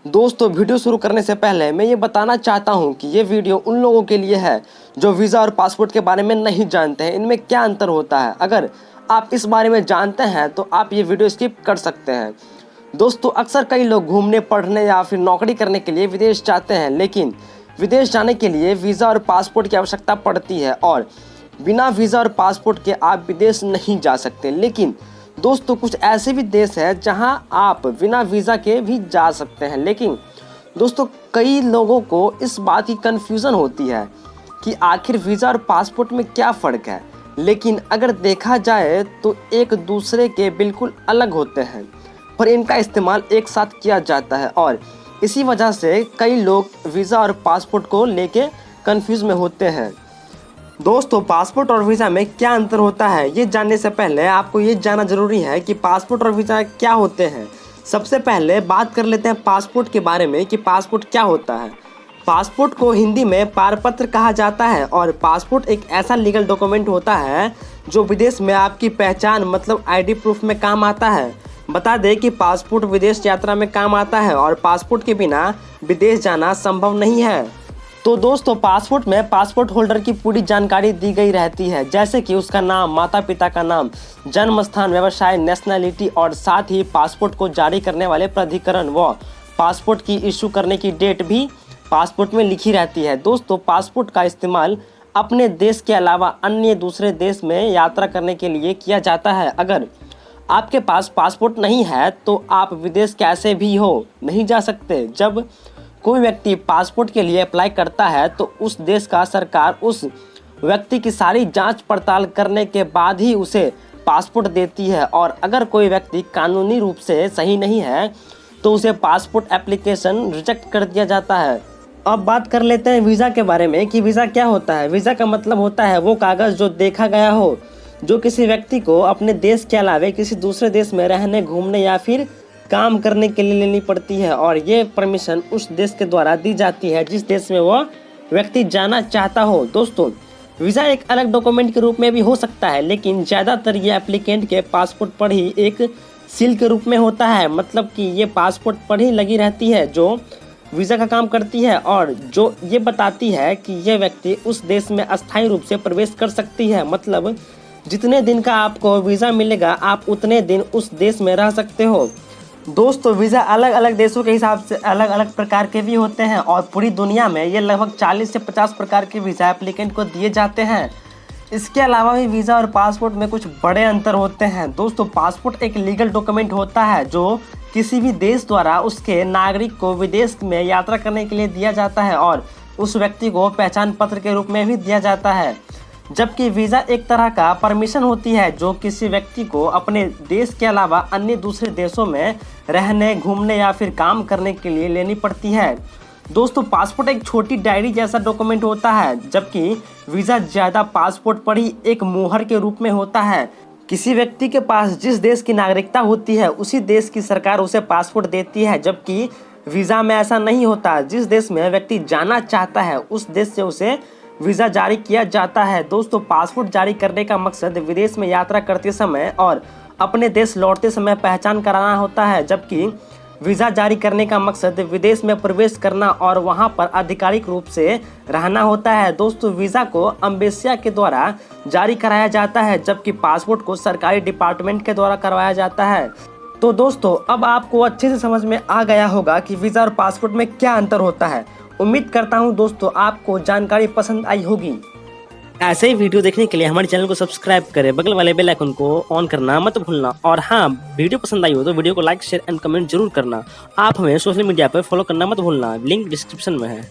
दोस्तों वीडियो शुरू करने से पहले मैं ये बताना चाहता हूँ कि ये वीडियो उन लोगों के लिए है जो वीज़ा और पासपोर्ट के बारे में नहीं जानते हैं, इनमें क्या अंतर होता है। अगर आप इस बारे में जानते हैं तो आप ये वीडियो स्किप कर सकते हैं। दोस्तों अक्सर कई लोग घूमने, पढ़ने या फिर नौकरी करने के लिए विदेश जाते हैं, लेकिन विदेश जाने के लिए वीज़ा और पासपोर्ट की आवश्यकता पड़ती है और बिना वीज़ा और पासपोर्ट के आप विदेश नहीं जा सकते। लेकिन दोस्तों कुछ ऐसे भी देश हैं जहां आप बिना वीज़ा के भी जा सकते हैं। लेकिन दोस्तों कई लोगों को इस बात की कन्फ्यूज़न होती है कि आखिर वीज़ा और पासपोर्ट में क्या फ़र्क है। लेकिन अगर देखा जाए तो एक दूसरे के बिल्कुल अलग होते हैं, पर इनका इस्तेमाल एक साथ किया जाता है और इसी वजह से कई लोग वीज़ा और पासपोर्ट को लेके कन्फ्यूज़ में होते हैं। दोस्तों पासपोर्ट और वीज़ा में क्या अंतर होता है, ये जानने से पहले आपको ये जानना ज़रूरी है कि पासपोर्ट और वीज़ा क्या होते हैं। सबसे पहले बात कर लेते हैं पासपोर्ट के बारे में कि पासपोर्ट क्या होता है। पासपोर्ट को हिंदी में पारपत्र कहा जाता है और पासपोर्ट एक ऐसा लीगल डॉक्यूमेंट होता है जो विदेश में आपकी पहचान मतलब आईडी प्रूफ में काम आता है। बता दें कि पासपोर्ट विदेश यात्रा में काम आता है और पासपोर्ट के बिना विदेश जाना संभव नहीं है। तो दोस्तों पासपोर्ट में पासपोर्ट होल्डर की पूरी जानकारी दी गई रहती है, जैसे कि उसका नाम, माता पिता का नाम, जन्म स्थान, व्यवसाय, नेशनलिटी और साथ ही पासपोर्ट को जारी करने वाले प्राधिकरण व पासपोर्ट की इशू करने की डेट भी पासपोर्ट में लिखी रहती है। दोस्तों पासपोर्ट का इस्तेमाल अपने देश के अलावा अन्य दूसरे देश में यात्रा करने के लिए किया जाता है। अगर आपके पास पासपोर्ट नहीं है तो आप विदेश कैसे भी हो नहीं जा सकते। जब कोई व्यक्ति पासपोर्ट के लिए अप्लाई करता है तो उस देश का सरकार उस व्यक्ति की सारी जांच पड़ताल करने के बाद ही उसे पासपोर्ट देती है और अगर कोई व्यक्ति कानूनी रूप से सही नहीं है तो उसे पासपोर्ट एप्लीकेशन रिजेक्ट कर दिया जाता है। अब बात कर लेते हैं वीज़ा के बारे में कि वीज़ा क्या होता है। वीज़ा का मतलब होता है वो कागज़ जो देखा गया हो, जो किसी व्यक्ति को अपने देश के अलावा किसी दूसरे देश में रहने, घूमने या फिर काम करने के लिए लेनी पड़ती है और ये परमिशन उस देश के द्वारा दी जाती है जिस देश में वह व्यक्ति जाना चाहता हो। दोस्तों वीज़ा एक अलग डॉक्यूमेंट के रूप में भी हो सकता है, लेकिन ज़्यादातर ये एप्लीकेंट के पासपोर्ट पर ही एक सील के रूप में होता है। मतलब कि ये पासपोर्ट पर ही लगी रहती है जो वीज़ा का काम करती है और जो ये बताती है कि ये व्यक्ति उस देश में अस्थायी रूप से प्रवेश कर सकती है। मतलब जितने दिन का आपको वीज़ा मिलेगा आप उतने दिन उस देश में रह सकते हो। दोस्तों वीज़ा अलग अलग देशों के हिसाब से अलग अलग प्रकार के भी होते हैं और पूरी दुनिया में ये लगभग 40 से 50 प्रकार के वीज़ा एप्लीकेंट को दिए जाते हैं। इसके अलावा भी वीज़ा और पासपोर्ट में कुछ बड़े अंतर होते हैं। दोस्तों पासपोर्ट एक लीगल डॉक्यूमेंट होता है जो किसी भी देश द्वारा उसके नागरिक को विदेश में यात्रा करने के लिए दिया जाता है और उस व्यक्ति को पहचान पत्र के रूप में भी दिया जाता है। जबकि वीज़ा एक तरह का परमिशन होती है जो किसी व्यक्ति को अपने देश के अलावा अन्य दूसरे देशों में रहने, घूमने या फिर काम करने के लिए लेनी पड़ती है। दोस्तों पासपोर्ट एक छोटी डायरी जैसा डॉक्यूमेंट होता है, जबकि वीज़ा ज़्यादा पासपोर्ट पर ही एक मुहर के रूप में होता है। किसी व्यक्ति के पास जिस देश की नागरिकता होती है उसी देश की सरकार उसे पासपोर्ट देती है, जबकि वीज़ा में ऐसा नहीं होता। जिस देश में व्यक्ति जाना चाहता है उस देश से उसे वीज़ा जारी किया जाता है। दोस्तों पासपोर्ट जारी करने का मकसद विदेश में यात्रा करते समय और अपने देश लौटते समय पहचान कराना होता है, जबकि वीज़ा जारी करने का मकसद विदेश में प्रवेश करना और वहां पर आधिकारिक रूप से रहना होता है। दोस्तों वीज़ा को एम्बेसी के द्वारा जारी कराया जाता है, जबकि पासपोर्ट को सरकारी डिपार्टमेंट के द्वारा करवाया जाता है। तो दोस्तों अब आपको अच्छे से समझ में आ गया होगा कि वीज़ा और पासपोर्ट में क्या अंतर होता है। उम्मीद करता हूं दोस्तों आपको जानकारी पसंद आई होगी। ऐसे ही वीडियो देखने के लिए हमारे चैनल को सब्सक्राइब करें, बगल वाले बेल आइकन को ऑन करना मत भूलना और हाँ वीडियो पसंद आई हो तो वीडियो को लाइक, शेयर एंड कमेंट जरूर करना। आप हमें सोशल मीडिया पर फॉलो करना मत भूलना, लिंक डिस्क्रिप्शन में है।